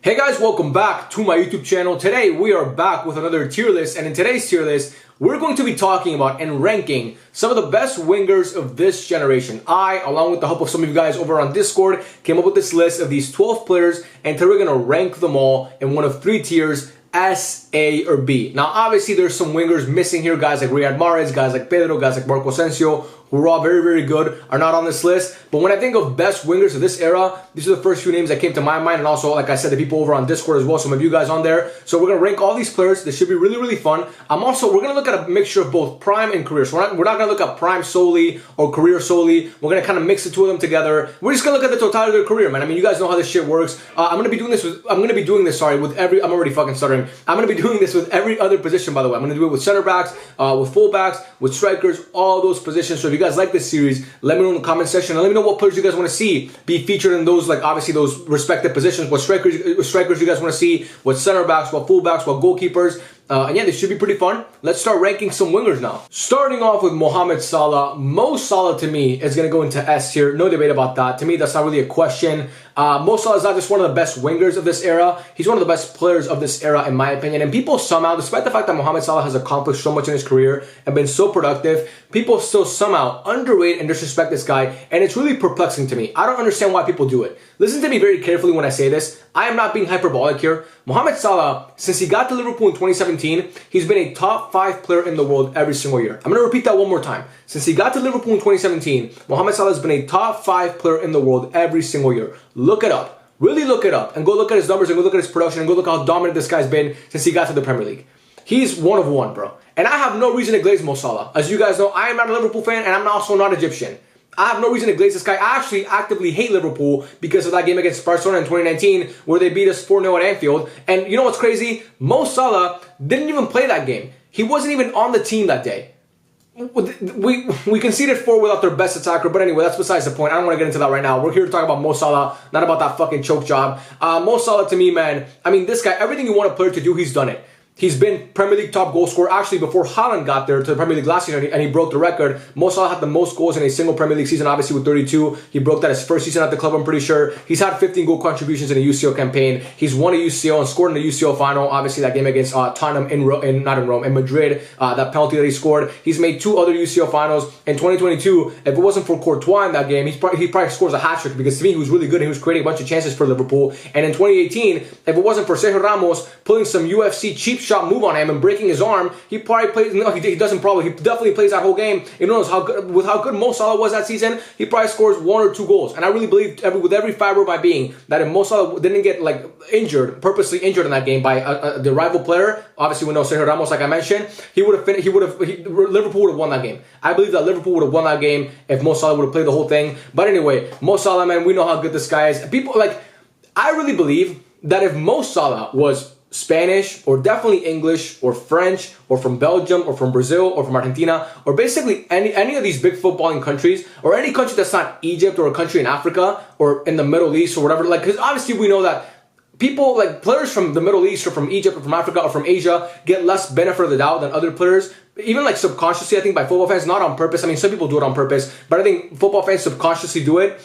Hey guys, welcome back to my YouTube channel. Today we are back with another tier list, and in today's tier list, we're going to be talking about and ranking some of the best wingers of this generation. I, along with the help of some of you guys over on Discord, came up with this list of these 12 players, and today we're going to rank them all in one of three tiers: S, A, or B. Now, obviously, there's some wingers missing here. Guys like Riyad Mahrez, guys like Pedro, guys like Marco Asensio, who are all very, very good, are not on this list. But when I think of best wingers of this era, these are the first few names that came to my mind. And also, like I said, the people over on Discord as well, some of you guys on there. So we're going to rank all these players. This should be really, really fun. We're going to look at a mixture of both prime and career. So we're not going to look at prime solely or career solely. We're going to kind of mix the two of them together. We're just going to look at the totality of their career, man. I mean, you guys know how this shit works. I'm going to be doing this with every other position, by the way. I'm going to do it with center backs, with fullbacks, with strikers, all those positions. So if you guys like this series, let me know in the comment section and let me know what players you guys want to see be featured in those, like obviously those respective positions. What strikers you guys want to see, what center backs, what fullbacks, what goalkeepers. And yeah, this should be pretty fun. Let's start ranking some wingers now. Starting off with Mohamed Salah. Mo Salah to me is going to go into S tier. No debate about that. To me, that's not really a question. Mo Salah is not just one of the best wingers of this era. He's one of the best players of this era, in my opinion. And people somehow, despite the fact that Mohamed Salah has accomplished so much in his career and been so productive, people still somehow underrate and disrespect this guy. And it's really perplexing to me. I don't understand why people do it. Listen to me very carefully when I say this. I am not being hyperbolic here. Mohamed Salah, since he got to Liverpool in 2017, he's been a top 5 player in the world every single year. I'm going to repeat that one more time. Since he got to Liverpool in 2017, Mohamed Salah has been a top 5 player in the world every single year. Look it up. Really look it up. And go look at his numbers and go look at his production and go look how dominant this guy's been since he got to the Premier League. He's one of one, bro. And I have no reason to glaze Mo Salah. As you guys know, I am not a Liverpool fan and I'm also not Egyptian. I have no reason to glaze this guy. I actually actively hate Liverpool because of that game against Barcelona in 2019 where they beat us 4-0 at Anfield. And you know what's crazy? Mo Salah didn't even play that game. He wasn't even on the team that day. We conceded 4 without their best attacker, but anyway, that's besides the point. I don't want to get into that right now. We're here to talk about Mo Salah, not about that fucking choke job. Mo Salah to me, man, I mean, this guy, everything you want a player to do, he's done it. He's been Premier League top goal scorer. Actually, before Haaland got there to the Premier League last season and he broke the record, Mo Salah had the most goals in a single Premier League season, obviously with 32. He broke that his first season at the club, I'm pretty sure. He's had 15 goal contributions in a UCL campaign. He's won a UCL and scored in the UCL final. Obviously, that game against Tottenham in Madrid, that penalty that he scored. He's made 2 other UCL finals. In 2022, if it wasn't for Courtois in that game, he probably scores a hat trick because to me, he was really good and he was creating a bunch of chances for Liverpool. And in 2018, if it wasn't for Sergio Ramos pulling some UFC cheap shot move on him and breaking his arm, he probably plays. No, he doesn't probably. He definitely plays that whole game. You know how good Mo Salah was that season. He probably scores 1 or 2 goals. And I really believe with every fiber of my being that if Mo Salah didn't get like purposely injured in that game by the rival player, obviously we know Sergio Ramos, like I mentioned, Liverpool would have won that game. I believe that Liverpool would have won that game if Mo Salah would have played the whole thing. But anyway, Mo Salah, man, we know how good this guy is. I really believe that if Mo Salah was Spanish, or definitely English, or French, or from Belgium, or from Brazil, or from Argentina, or basically any of these big footballing countries, or any country that's not Egypt, or a country in Africa, or in the Middle East, or whatever, because obviously we know that people, players from the Middle East, or from Egypt, or from Africa, or from Asia, get less benefit of the doubt than other players, even subconsciously, I think, by football fans, not on purpose. I mean, some people do it on purpose, but I think football fans subconsciously do it.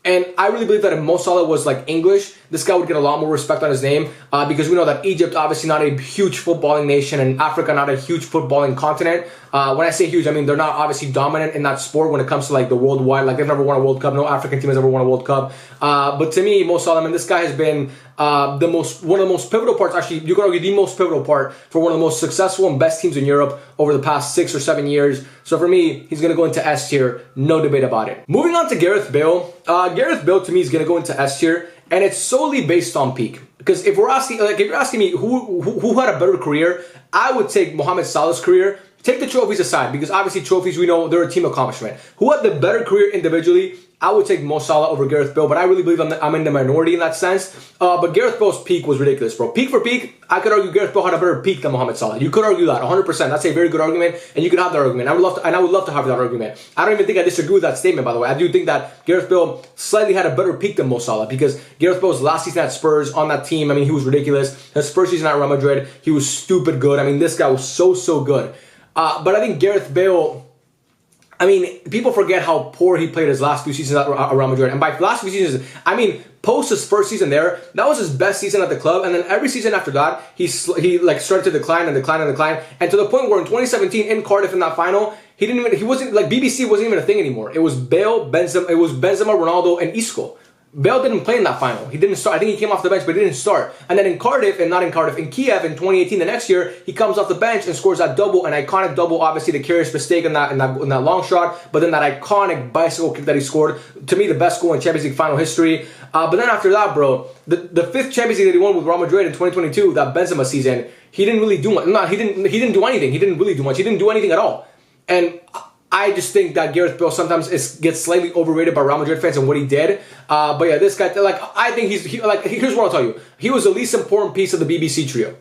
And I really believe that if Mo Salah was English, this guy would get a lot more respect on his name because we know that Egypt, obviously not a huge footballing nation, and Africa, not a huge footballing continent. When I say huge, I mean they're not obviously dominant in that sport when it comes to the worldwide. They've never won a World Cup. No African team has ever won a World Cup. But to me, Mo Salah, man, this guy has been one of the most pivotal parts. Actually, you could argue the most pivotal part for one of the most successful and best teams in Europe over the past 6 or 7 years. So for me, he's going to go into S tier. No debate about it. Moving on to Gareth Bale. Gareth Bale to me is going to go into S tier, and it's solely based on peak. Because if you're asking me who had a better career, I would take Mohamed Salah's career. Take the trophies aside, because obviously trophies, we know they're a team accomplishment. Who had the better career individually? I would take Mo Salah over Gareth Bale, but I really believe I'm in the minority in that sense. But Gareth Bale's peak was ridiculous, bro. Peak for peak, I could argue Gareth Bale had a better peak than Mohamed Salah. You could argue that 100%. That's a very good argument, and you could have that argument. I would love to have that argument. I don't even think I disagree with that statement, by the way. I do think that Gareth Bale slightly had a better peak than Mo Salah because Gareth Bale's last season at Spurs on that team, I mean, he was ridiculous. His first season at Real Madrid, he was stupid good. I mean, this guy was so good. But I think Gareth Bale, I mean, people forget how poor he played his last few seasons at Real Madrid. And by last few seasons, I mean post his first season there, that was his best season at the club. And then every season after that, he like started to decline and decline and decline. And to the point where in 2017 in Cardiff in that final, he wasn't like BBC wasn't even a thing anymore. It was Bale, Benzema, Ronaldo, and Isco. Bale didn't play in that final. He didn't start. I think he came off the bench, but he didn't start. And then in Kiev in Kiev in 2018, the next year, he comes off the bench and scores that double, an iconic double. Obviously, the curious mistake in that long shot, but then that iconic bicycle kick that he scored. To me, the best goal in Champions League final history. But then after that, bro, the fifth Champions League that he won with Real Madrid in 2022, that Benzema season, he didn't really do much. No, he didn't do anything. He didn't really do much. He didn't do anything at all. And I just think that Gareth Bale sometimes gets slightly overrated by Real Madrid fans and what he did. But yeah, this guy, like, I think here's what I'll tell you. He was the least important piece of the BBC trio.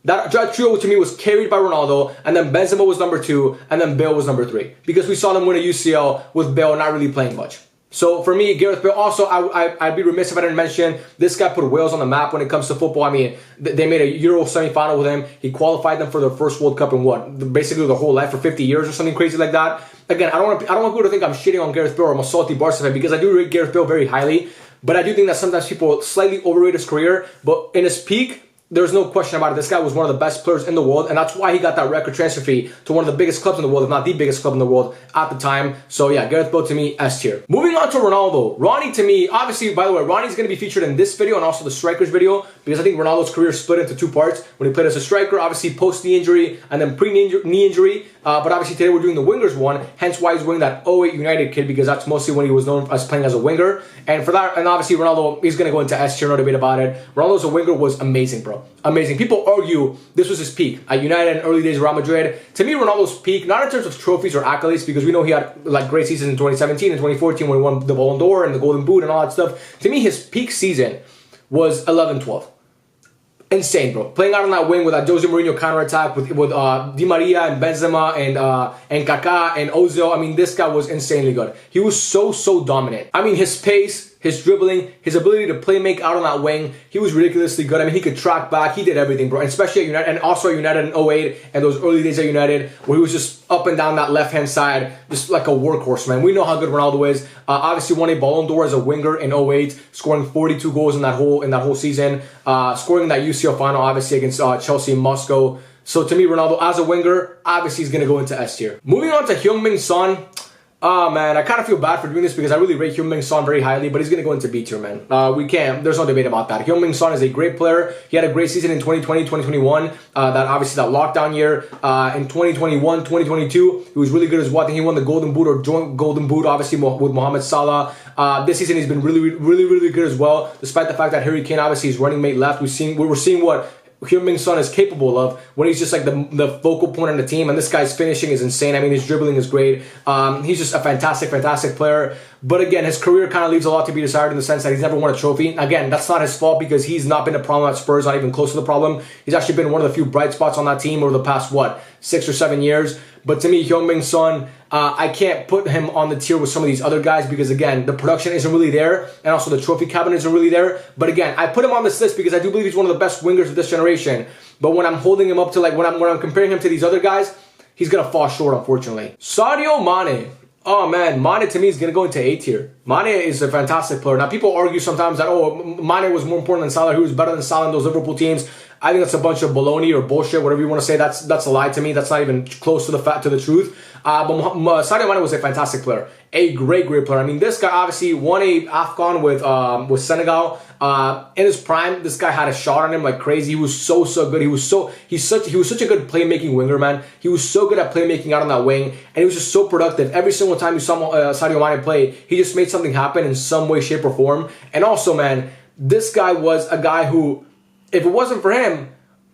That trio to me was carried by Ronaldo, and then Benzema was number 2, and then Bale was number 3. Because we saw them win a UCL with Bale not really playing much. So for me, Gareth Bale, also, I'd be remiss if I didn't mention, this guy put Wales on the map when it comes to football. I mean, they made a Euro semi-final with him. He qualified them for their first World Cup in basically their whole life for 50 years or something crazy like that. Again, I don't want people to think I'm shitting on Gareth Bale or I'm a salty Barca fan, because I do rate Gareth Bale very highly. But I do think that sometimes people slightly overrate his career. But in his peak, there's no question about it. This guy was one of the best players in the world, and that's why he got that record transfer fee to one of the biggest clubs in the world, if not the biggest club in the world at the time. So yeah, Gareth Bale to me, S tier. Moving on to Ronaldo. Ronnie to me, obviously, by the way, Ronnie's going to be featured in this video and also the strikers video, because I think Ronaldo's career split into 2 parts. When he played as a striker, obviously post-knee injury, and then pre-knee injury. But obviously today we're doing the wingers one, hence why he's wearing that 08 United kit, because that's mostly when he was known as playing as a winger. And for that, and obviously Ronaldo, he's going to go into S tier, no debate about it. Ronaldo as a winger was amazing, bro. Amazing. People argue this was his peak at United and early days of Real Madrid. To me, Ronaldo's peak, not in terms of trophies or accolades, because we know he had like great seasons in 2017 and 2014 when he won the Ballon d'Or and the Golden Boot and all that stuff. To me, his peak season was 11-12. Insane, bro. Playing out on that wing with that Jose Mourinho counterattack with Di Maria and Benzema and Kaká and Ozil. I mean, this guy was insanely good. He was so dominant. I mean, his pace, his dribbling, his ability to play make out on that wing, he was ridiculously good. I mean, he could track back. He did everything, bro. And especially at United, and also at United in 08 and those early days at United, where he was just up and down that left-hand side, just like a workhorse, man. We know how good Ronaldo is. Obviously won a Ballon d'Or as a winger in 08, scoring 42 goals in that whole season, scoring in that UCL final, obviously against Chelsea in Moscow. So to me, Ronaldo as a winger, obviously he's going to go into S tier. Moving on to Heung-min Son. Oh man, I kind of feel bad for doing this because I really rate Heung-min Son very highly, but he's going to go into B tier, man. There's no debate about that. Heung-min Son is a great player. He had a great season in 2020, 2021, that lockdown year. In 2021, 2022, he was really good as well. I think he won the Golden Boot or joint Golden Boot, obviously, with Mohamed Salah. This season he's been really good as well, despite the fact that Harry Kane, obviously, his running mate left. We're seeing what Heung-min Son is capable of when he's just like the focal point on the team, and this guy's finishing is insane. I mean, his dribbling is great. He's just a fantastic player. But again, his career kind of leaves a lot to be desired in the sense that he's never won a trophy. Again, that's not his fault because he's not been a problem at Spurs, not even close to the problem. He's actually been one of the few bright spots on that team over the past, 6 or 7 years. But to me, Heung-min Son, I can't put him on the tier with some of these other guys because, again, the production isn't really there, and also the trophy cabinet isn't really there. But again, I put him on this list because I do believe he's one of the best wingers of this generation. But when I'm holding him up to, like, when I'm comparing him to these other guys, he's going to fall short, unfortunately. Sadio Mane. Oh man, Mane to me is going to go into A tier. Mane is a fantastic player. Now, people argue sometimes that, Mane was more important than Salah. He was better than Salah in those Liverpool teams. I think that's a bunch of baloney or bullshit, whatever you want to say. That's a lie to me. That's not even close to the truth. But Sadio Mane was a fantastic player, a great player. I mean, this guy obviously won a AFCON with Senegal. In his prime, this guy had a shot on him like crazy. He was so good. He was such a good playmaking winger, man. He was so good at playmaking out on that wing, and he was just so productive. Every single time you saw Sadio Mane play, he just made something happen in some way, shape, or form. And also, man, this guy was a guy who, if it wasn't for him,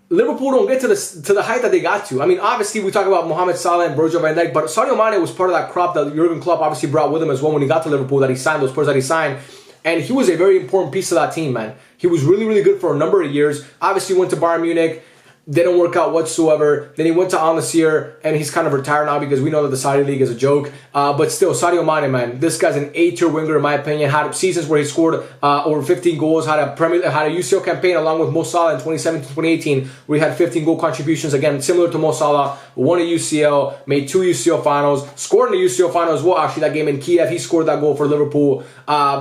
Liverpool don't get to the height that they got to. I mean, obviously, we talk about Mohamed Salah and Virgil van Dijk, but Sadio Mane was part of that crop that Jurgen Klopp obviously brought with him as well when he got to Liverpool, that he signed, those players that he signed. And he was a very important piece of that team, man. He was really good for a number of years. Obviously, went to Bayern Munich. Didn't work out whatsoever. Then he went to Al Nassr, and he's kind of retired now because we know that the Saudi League is a joke. But still, Sadio Mane, man, this guy's an A-tier winger in my opinion. Had seasons where he scored over 15 goals. Had a UCL campaign along with Mo Salah in 2017-2018, where he had 15 goal contributions. Again, similar to Mo Salah, won a UCL, made 2 UCL finals, scored in the UCL final as well. Actually, that game in Kiev, he scored that goal for Liverpool.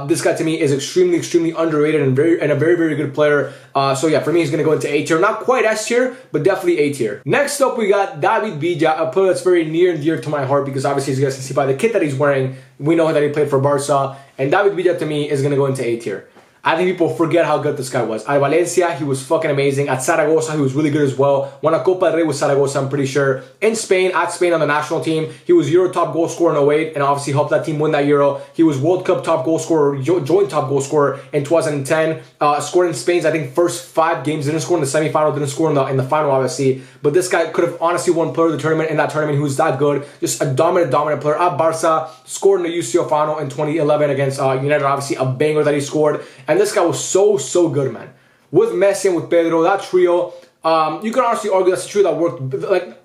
This guy to me is extremely underrated and a very good player. So yeah, for me, he's gonna go into A-tier. Not quite S-tier, but definitely A-tier. Next up, we got David Villa, a player that's very near and dear to my heart because obviously, as you guys can see by the kit that he's wearing, we know that he played for Barca. And David Villa, to me, is going to go into A-tier. I think people forget how good this guy was. At Valencia, he was fucking amazing. At Zaragoza, he was really good as well. Won a Copa del Rey with Zaragoza, I'm pretty sure. In Spain, on the national team, he was Euro top goal scorer in 08 and obviously helped that team win that Euro. He was World Cup top goal scorer, joint top goal scorer in 2010. Scored in Spain's, I think, first 5 games. Didn't score in the semifinal, didn't score in the final, obviously. But this guy could have honestly won player of the tournament in that tournament. He was that good. Just a dominant player. At Barca, scored in the UCL final in 2011 against United. Obviously, a banger that he scored. And this guy was so good, man. With Messi and with Pedro, that trio, you can honestly argue that's the trio that worked.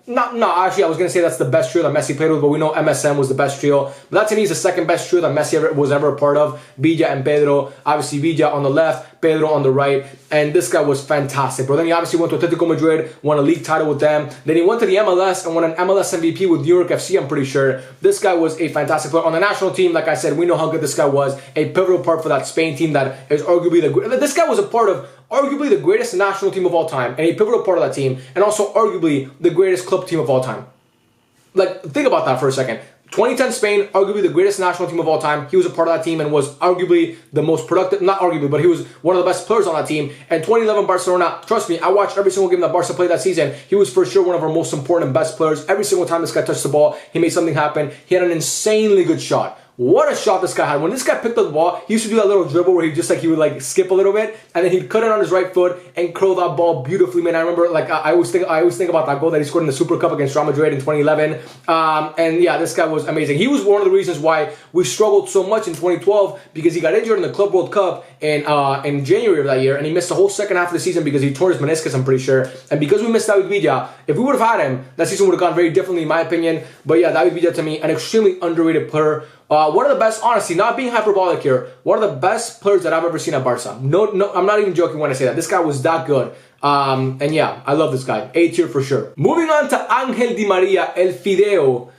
Actually, I was going to say that's the best trio that Messi played with, but we know MSN was the best trio. But that to me is the second best trio that Messi was ever a part of. Villa and Pedro. Obviously, Villa on the left, Pedro on the right. And this guy was fantastic, bro. Then he obviously went to Atletico Madrid, won a league title with them. Then he went to the MLS and won an MLS MVP with New York FC, I'm pretty sure. This guy was a fantastic player. On the national team, like I said, we know how good this guy was. A pivotal part for that Spain team that is arguably this guy was a part of arguably the greatest national team of all time and a pivotal part of that team, and also arguably the greatest club team of all time. Like, think about that for a second. 2010 Spain, arguably the greatest national team of all time. He was a part of that team and was arguably the most productive, not arguably, but he was one of the best players on that team. And 2011 Barcelona, trust me, I watched every single game that Barca played that season. He was for sure one of our most important and best players. Every single time this guy touched the ball, he made something happen. He had an insanely good shot. What a shot this guy had. When this guy picked up the ball, he used to do that little dribble where he would skip a little bit and then he'd cut it on his right foot and curl that ball beautifully, man. I remember, I always think about that goal that he scored in the Super Cup against Real Madrid in 2011. And yeah, this guy was amazing. He was one of the reasons why we struggled so much in 2012 because he got injured in the Club World Cup in January of that year, and he missed the whole second half of the season because he tore his meniscus, I'm pretty sure. And because we missed David Villa, if we would have had him, that season would have gone very differently in my opinion. But yeah, David Villa to me, an extremely underrated player. One of the best, honestly, not being hyperbolic here, one of the best players that I've ever seen at Barca. No, I'm not even joking when I say that. This guy was that good. And yeah, I love this guy. A-tier for sure. Moving on to Angel Di Maria, El Fideo.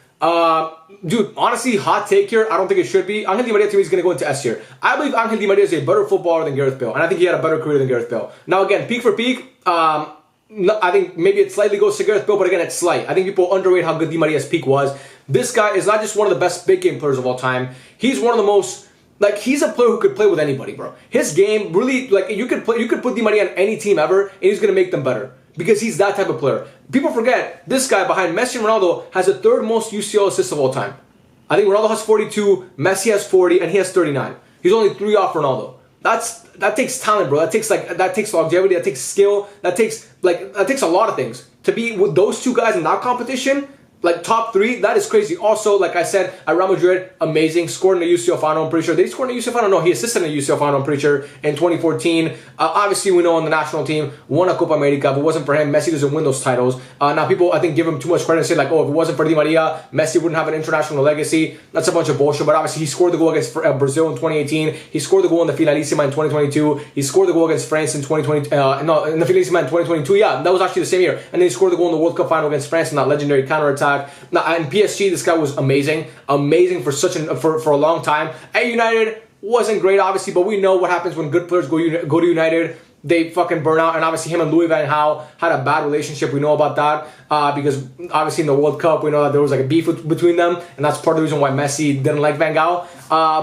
Dude, honestly, hot take here. I don't think it should be. Angel Di Maria to me is going to go into S tier. I believe Angel Di Maria is a better footballer than Gareth Bale. And I think he had a better career than Gareth Bale. Now again, peak for peak, I think maybe it slightly goes to Gareth Bale, but again, it's slight. I think people underrate how good Di Maria's peak was. This guy is not just one of the best big game players of all time. He's one of the most, he's a player who could play with anybody, bro. His game really, you could put Di Maria on any team ever, and he's going to make them better. Because he's that type of player. People forget, this guy behind Messi and Ronaldo has the 3rd most UCL assists of all time. I think Ronaldo has 42, Messi has 40, and he has 39. He's only 3 off Ronaldo. That takes talent, bro. That takes longevity. That takes skill. That takes a lot of things. To be with those 2 guys in that competition, top 3, that is crazy. Also, like I said, at Real Madrid, amazing. Scored in the UCL final, I'm pretty sure. Did he score in the UCL final? No, he assisted in the UCL final, I'm pretty sure, in 2014. Obviously, we know on the national team, won a Copa America. If it wasn't for him, Messi doesn't win those titles. Now, people, I think, give him too much credit and say, if it wasn't for Di Maria, Messi wouldn't have an international legacy. That's a bunch of bullshit. But obviously, he scored the goal against Brazil in 2018. He scored the goal in the Finalissima in 2022. He scored the goal against France in 2020. In the Finalissima in 2022. Yeah, that was actually the same year. And then he scored the goal in the World Cup final against France in that legendary counterattack. Now, PSG, this guy was amazing for a long time. At United, wasn't great obviously, but we know what happens when good players go to United. They fucking burn out, and obviously him and Louis van Gaal had a bad relationship. We know about that because obviously in the World Cup we know that there was a beef between them, and that's part of the reason why Messi didn't like Van Gaal.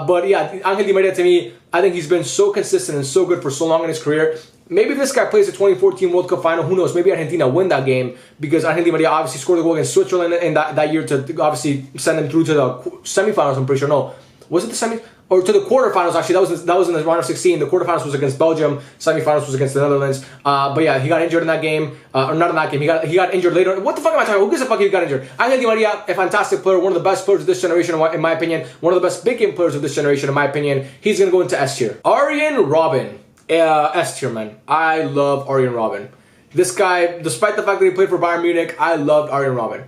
But yeah, Angel Di Maria to me, I think he's been so consistent and so good for so long in his career. Maybe if this guy plays the 2014 World Cup final, who knows? Maybe Argentina win that game because Angel Di Maria obviously scored a goal against Switzerland in that year to obviously send them through to the semifinals. I'm pretty sure. No, was it the semi or to the quarterfinals? Actually, that was in the round of 16. The quarterfinals was against Belgium. Semifinals was against the Netherlands. But yeah, he got injured in that game. Or not in that game. He got injured later. What the fuck am I talking about? Who gives a fuck if he got injured? Angel Di Maria, a fantastic player, one of the best players of this generation, in my opinion. One of the best big game players of this generation, in my opinion. He's gonna go into S tier. Arjen Robben. S tier, man. I love Arjen Robben. This guy, despite the fact that he played for Bayern Munich, I loved Arjen Robben.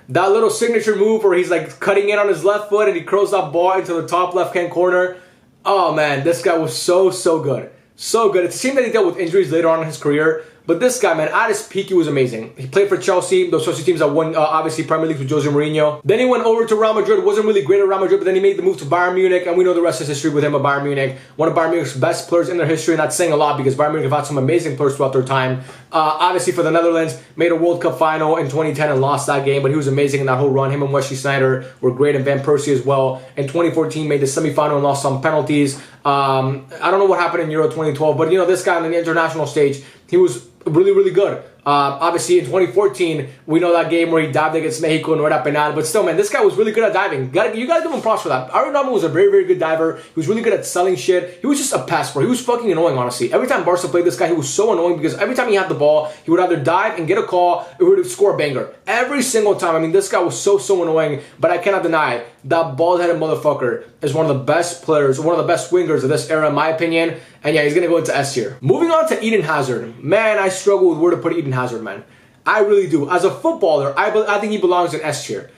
That little signature move where he's like cutting in on his left foot and he curls that ball into the top left-hand corner. Oh man, this guy was so good. So good. It's a shame that he dealt with injuries later on in his career. But this guy, man, at his peak, he was amazing. He played for Chelsea, those Chelsea teams that won, obviously, Premier League with Jose Mourinho. Then he went over to Real Madrid, wasn't really great at Real Madrid, but then he made the move to Bayern Munich, and we know the rest is history with him at Bayern Munich. One of Bayern Munich's best players in their history, and that's saying a lot because Bayern Munich have had some amazing players throughout their time. Obviously, for the Netherlands, made a World Cup final in 2010 and lost that game, but he was amazing in that whole run. Him and Wesley Sneijder were great, and Van Persie as well. In 2014, made the semifinal and lost some penalties. I don't know what happened in Euro 2012, but, you know, this guy on the international stage, he was really good. Obviously, in 2014, we know that game where he dived against Mexico and right up penal. But still, man, this guy was really good at diving. You gotta give him props for that. Arjen Robben was a very good diver. He was really good at selling shit. He was just a pest, bro. He was fucking annoying, honestly. Every time Barca played this guy, he was so annoying because every time he had the ball, he would either dive and get a call or he would score a banger. Every single time. I mean, this guy was so annoying. But I cannot deny that bald-headed motherfucker is one of the best players, one of the best wingers of this era, in my opinion. And yeah, he's gonna go into S tier. Moving on to Eden Hazard. Man, I struggle with where to put Eden Hazard, man. I really do. As a footballer, I think he belongs in S tier.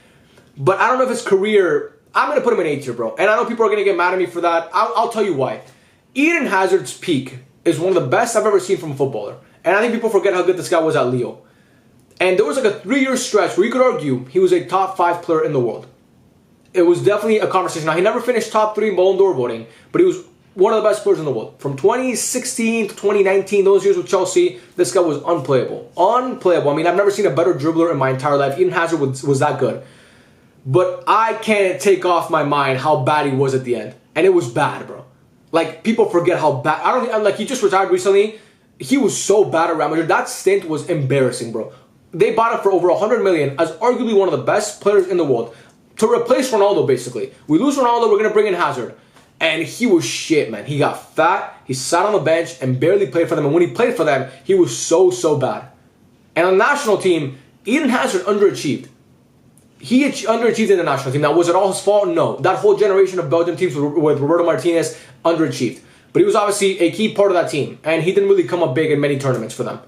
But I don't know if his career, I'm going to put him in A tier, bro. And I know people are going to get mad at me for that. I'll tell you why. Eden Hazard's peak is one of the best I've ever seen from a footballer. And I think people forget how good this guy was at Lille. And there was like a 3-year stretch where you could argue he was a top 5 player in the world. It was definitely a conversation. Now, he never finished top 3 in Ballon d'Or voting, but he was one of the best players in the world. From 2016 to 2019, those years with Chelsea, this guy was unplayable. Unplayable. I mean, I've never seen a better dribbler in my entire life. Eden Hazard was that good. But I can't take off my mind how bad he was at the end. And it was bad, bro. Like, people forget how bad. Like, he just retired recently. He was so bad at Real Madrid. That stint was embarrassing, bro. They bought him for over 100 million as arguably one of the best players in the world. To replace Ronaldo, basically. We lose Ronaldo, we're going to bring in Hazard. And he was shit, man. He got fat, he sat on the bench, and barely played for them. And when he played for them, he was so bad. And on the national team, Eden Hazard underachieved. He underachieved in the national team. Now, was it all his fault? No. That whole generation of Belgium teams with Roberto Martinez underachieved. But he was obviously a key part of that team. And he didn't really come up big in many tournaments for them.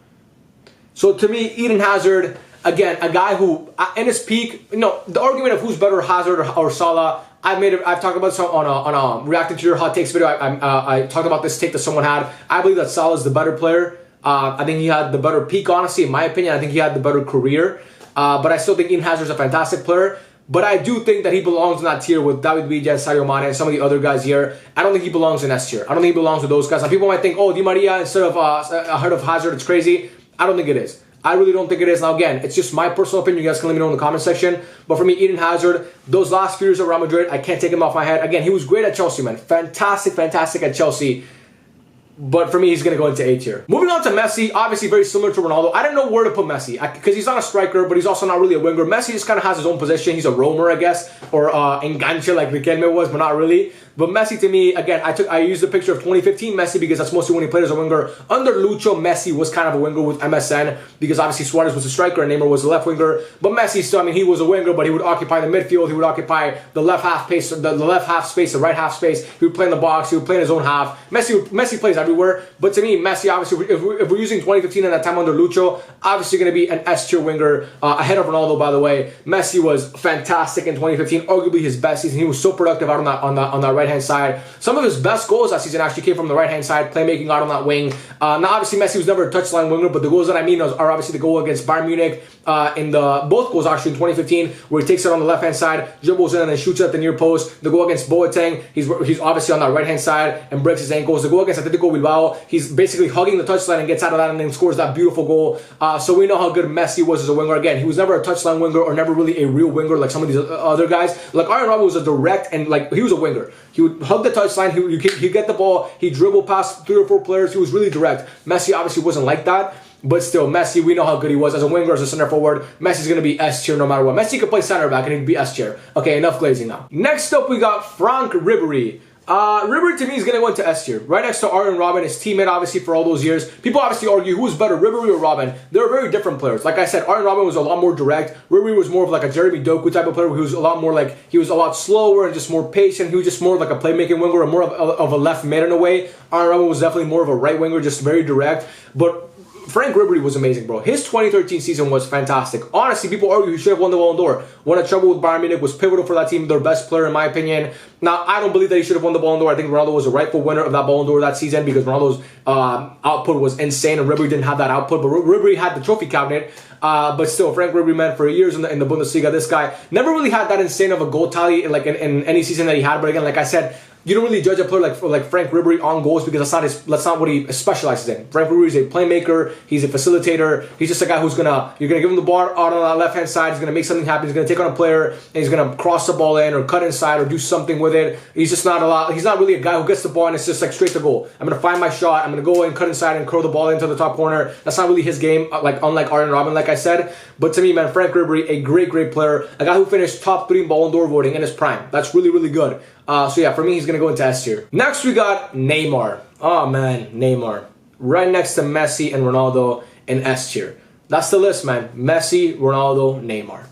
So to me, Eden Hazard, again, a guy who, in his peak, you know, the argument of who's better, Hazard or Salah, I've talked about this on reacting to your hot takes video. I talked about this take that someone had. I believe that Salah is the better player. I think he had the better peak, honestly, in my opinion. I think he had the better career. But I still think Eden Hazard is a fantastic player. But I do think that he belongs in that tier with David Villa, Sadio Mane, and some of the other guys here. I don't think he belongs in S tier. I don't think he belongs with those guys. Now, people might think, oh, Di Maria instead of ahead of Hazard, it's crazy. I don't think it is. I really don't think it is. Now, again, it's just my personal opinion. You guys can let me know in the comment section. But for me, Eden Hazard, those last few years at Real Madrid, I can't take him off my head. Again, he was great at Chelsea, man. Fantastic at Chelsea. But for me, he's going to go into A tier. Moving on to Messi, obviously very similar to Ronaldo. I didn't know where to put Messi because he's not a striker, but he's also not really a winger. Messi just kind of has his own position. He's a roamer, I guess, or enganche like Riquelme was, but not really. But Messi, to me, again, I used the picture of 2015 Messi because that's mostly when he played as a winger. Under Lucho, Messi was kind of a winger with MSN because obviously Suarez was a striker and Neymar was a left winger. But Messi still, I mean, he was a winger, but he would occupy the midfield. He would occupy the left half space, the right half space. He would play in the box. He would play in his own half. Messi plays everywhere. But to me, Messi, obviously, if we're using 2015 and that time under Lucho, obviously going to be an S tier winger ahead of Ronaldo, by the way. Messi was fantastic in 2015, arguably his best season. He was so productive out on that right-hand side. Some of his best goals that season actually came from the right-hand side, playmaking out on that wing. Now, obviously, Messi was never a touchline winger, but the goals that I mean are obviously the goal against Bayern Munich in both goals actually in 2015, where he takes it on the left-hand side, dribbles in and then shoots it at the near post. The goal against Boateng, he's obviously on that right-hand side and breaks his ankles. The goal against Atletico Bilbao, he's basically hugging the touchline and gets out of that and then scores that beautiful goal. So we know how good Messi was as a winger. Again, he was never a touchline winger or never really a real winger like some of these other guys. Like Arjen Robben was a direct and like he was a winger. He would hug the touchline, he'd get the ball, he'd dribble past 3 or 4 players. He was really direct. Messi obviously wasn't like that. But still, Messi, we know how good he was as a winger, as a center forward. Messi's going to be S tier no matter what. Messi could play center back and he'd be S tier. Okay, enough glazing now. Next up, we got Franck Ribery. Ribery to me is going to go into S tier. Right next to Arjen Robben, his teammate obviously for all those years. People obviously argue who's better, Ribery or Robben. They're very different players. Like I said, Arjen Robben was a lot more direct. Ribery was more of like a Jeremy Doku type of player. He was a lot more like, he was a lot slower and just more patient. He was just more like a playmaking winger or more of a left mid in a way. Arjen Robben was definitely more of a right winger, just very direct. But Frank Ribery was amazing, bro. His 2013 season was fantastic. Honestly, people argue he should have won the Ballon d'Or. Won a treble with Bayern Munich, was pivotal for that team, their best player in my opinion. Now, I don't believe that he should have won the Ballon d'Or. I think Ronaldo was a rightful winner of that Ballon d'Or that season because Ronaldo's output was insane and Ribery didn't have that output. But Ribery had the trophy cabinet. But still, Frank Ribery, man, for years in the Bundesliga, this guy never really had that insane of a goal tally in any season that he had. But again, like I said, you don't really judge a player like Frank Ribery on goals because that's not what he specializes in. Frank Ribery is a playmaker. He's a facilitator. He's just a guy who's you're gonna give him the ball out on the left hand side. He's gonna make something happen. He's gonna take on a player and he's gonna cross the ball in or cut inside or do something with it. He's just not He's not really a guy who gets the ball and it's just like straight to goal. I'm gonna find my shot. I'm gonna go and cut inside and curl the ball into the top corner. That's not really his game. Unlike Arjen Robben, like I said. But to me, man, Frank Ribery, a great player, a guy who finished top 3 in Ballon d'Or voting in his prime. That's really good. So yeah, for me, he's going to go into S tier. Next, we got Neymar. Oh man, Neymar. Right next to Messi and Ronaldo in S tier. That's the list, man. Messi, Ronaldo, Neymar.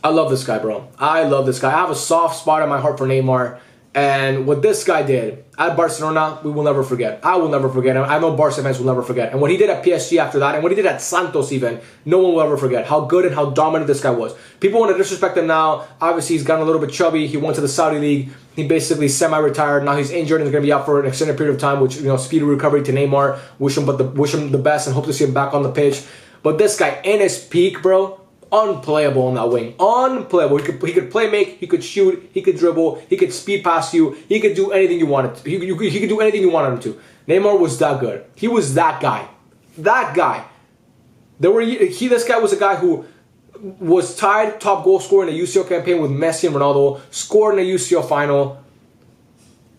I love this guy, bro. I love this guy. I have a soft spot in my heart for Neymar. And what this guy did at Barcelona, we will never forget. I will never forget him. I know Barca fans will never forget. And what he did at PSG after that, and what he did at Santos even, no one will ever forget how good and how dominant this guy was. People want to disrespect him now. Obviously, he's gotten a little bit chubby. He went to the Saudi League. He basically semi-retired. Now he's injured and is going to be out for an extended period of time, which, speedy recovery to Neymar. Wish him the best and hope to see him back on the pitch. But this guy, in his peak, bro, unplayable on that wing. Unplayable. He could play make, he could shoot, he could dribble, he could speed past you, he could do anything you wanted to. He could do anything you wanted him to. Neymar was that good. He was that guy. That guy. This guy was a guy who was tied top goal scorer in the UCL campaign with Messi and Ronaldo, scored in the UCL final,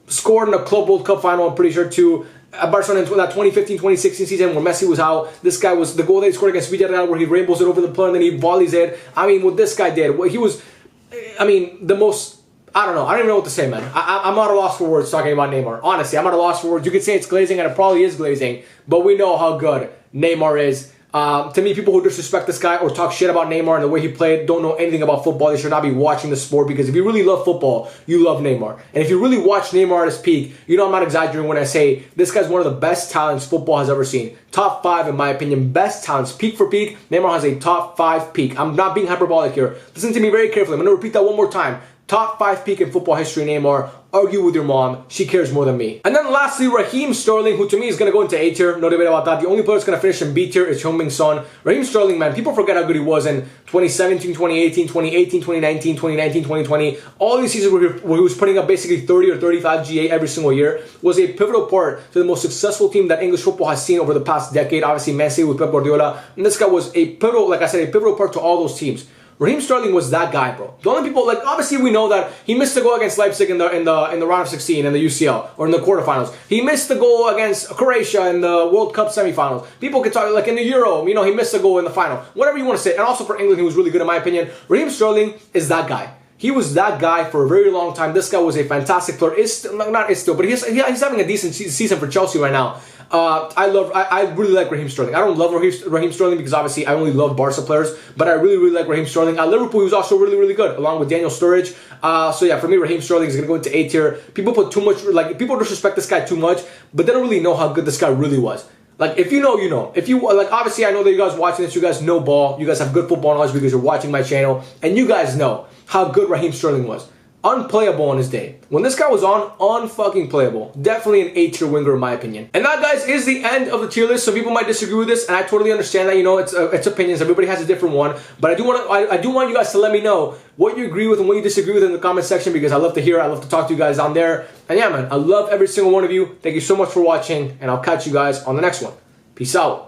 scored in the Club World Cup final, I'm pretty sure too. At Barcelona in that 2015-2016 season where Messi was out, this guy was the goal that he scored against Villarreal where he rainbows it over the player and then he volleys it. I mean, what this guy did, he was, the most, I don't know. I don't even know what to say, man. I'm at a loss for words talking about Neymar. Honestly, I'm at a loss for words. You could say it's glazing and it probably is glazing, but we know how good Neymar is. To me, people who disrespect this guy or talk shit about Neymar and the way he played don't know anything about football. They should not be watching the sport because if you really love football, you love Neymar. And if you really watch Neymar at his peak, you know I'm not exaggerating when I say this guy's one of the best talents football has ever seen. Top 5, in my opinion, best talents. Peak for peak, Neymar has a top 5 peak. I'm not being hyperbolic here. Listen to me very carefully. I'm going to repeat that one more time. Top 5 peak in football history, Neymar. Argue with your mom. She cares more than me. And then lastly, Raheem Sterling, who to me is going to go into A tier. No debate about that. The only player that's going to finish in B tier is Heung-min Son. Raheem Sterling, man, people forget how good he was in 2017, 2018, 2018, 2019, 2019, 2020. All these seasons where he was putting up basically 30 or 35 GA every single year was a pivotal part to the most successful team that English football has seen over the past decade. Obviously, Man City with Pep Guardiola. And this guy was a pivotal, like I said, a pivotal part to all those teams. Raheem Sterling was that guy, bro. The only people, obviously we know that he missed the goal against Leipzig in the round of 16 in the UCL or in the quarterfinals. He missed the goal against Croatia in the World Cup semifinals. People could talk in the Euro, he missed the goal in the final. Whatever you want to say. And also for England, he was really good in my opinion. Raheem Sterling is that guy. He was that guy for a very long time. This guy was a fantastic player. But he's having a decent season for Chelsea right now. I really like Raheem Sterling. I don't love Raheem Sterling because obviously I only love Barca players, but I really like Raheem Sterling. At Liverpool, he was also really good, along with Daniel Sturridge. So yeah, for me, Raheem Sterling is going to go into A tier. People put too much, people disrespect this guy too much, but they don't really know how good this guy really was. If you know, you know. If you, obviously I know that you guys watching this, you guys know ball, you guys have good football knowledge because you're watching my channel, and you guys know how good Raheem Sterling was. Unplayable on his day. When this guy was on, unfucking playable. Definitely an A-tier winger in my opinion. And that, guys, is the end of the tier list. Some people might disagree with this, and I totally understand that. It's opinions. Everybody has a different one. But I do want you guys to let me know what you agree with and what you disagree with in the comment section because I love to hear it. I love to talk to you guys down there. And yeah, man, I love every single one of you. Thank you so much for watching, and I'll catch you guys on the next one. Peace out.